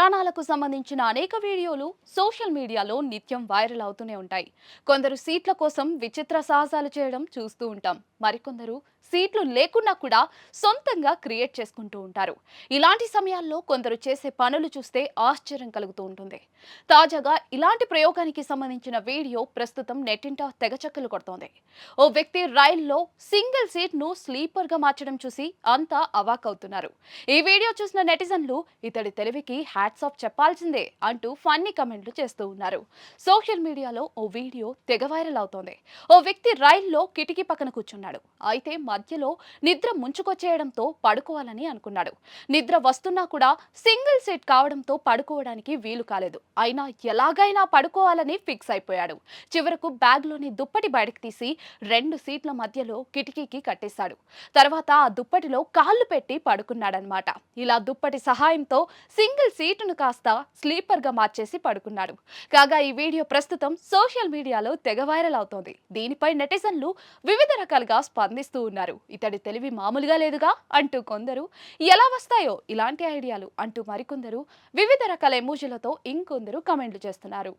ప్రయాణాలకు సంబంధించిన అనేక వీడియోలు సోషల్ మీడియాలో నిత్యం వైరల్ అవుతూనే ఉంటాయి. కొందరు సీట్ల కోసం విచిత్ర సాహసాలు చేయడం చూస్తూ ఉంటాం. మరికొందరు సీట్లు లేకున్నా కూడా సొంతంగా క్రియేట్ చేసుకుంటూ ఉంటారు. ఇలాంటి సమయాల్లో కొందరు చేసే పనులు చూస్తే ఆశ్చర్యం కలుగుతూ ఉంటుంది. తాజాగా ఇలాంటి ప్రయోగానికి సంబంధించిన వీడియో ప్రస్తుతం నెట్టింట తెగచక్కలు కొడుతోంది. ఓ వ్యక్తి రైల్లో సింగిల్ సీట్ ను స్లీపర్ గా మార్చడం చూసి అంతా అవాక్కవుతున్నారు. ఈ వీడియో చూసిన నెటిజన్లు ఇతడి తెలివికి హ్యాట్స్ ఆఫ్ చెప్పాల్సిందే అంటూ ఫన్నీ కమెంట్లు చేస్తూ ఉన్నారు. సోషల్ మీడియాలో ఓ వీడియో తెగ వైరల్ అవుతోంది. ఓ వ్యక్తి రైల్లో కిటికీ పక్కన కూర్చున్నాడు. అయితే మధ్యలో నిద్ర ముంచుకొచ్చేయడంతో పడుకోవాలని అనుకున్నాడు. నిద్ర వస్తున్నా కూడా సింగిల్ సీట్ కావడంతో పడుకోవడానికి వీలు కాలేదు. అయినా ఎలాగైనా పడుకోవాలని ఫిక్స్ అయిపోయాడు. చివరకు బ్యాగ్లోని దుప్పటి బయటకు తీసి 2 సీట్ల మధ్యలో కిటికీకి కట్టేశాడు. తర్వాత ఆ దుప్పటిలో కాళ్ళు పెట్టి పడుకున్నాడనమాట. ఇలా దుప్పటి సహాయంతో సింగిల్ సీటును కాస్త స్లీపర్ గా మార్చేసి పడుకున్నాడు. కాగా ఈ వీడియో ప్రస్తుతం సోషల్ మీడియాలో తెగ వైరల్ అవుతోంది. దీనిపై నెటిజన్లు వివిధ రకాలుగా స్పందిస్తూ ఉన్నారు. ఇతడి తెలివి మామూలుగా లేదుగా అంటూ కొందరు, ఎలా వస్తాయో ఇలాంటి ఐడియాలు అంటూ మరికొందరు వివిధ రకాల ఎమోజీలతో ఇంకొందరు కమెంట్లు చేస్తున్నారు.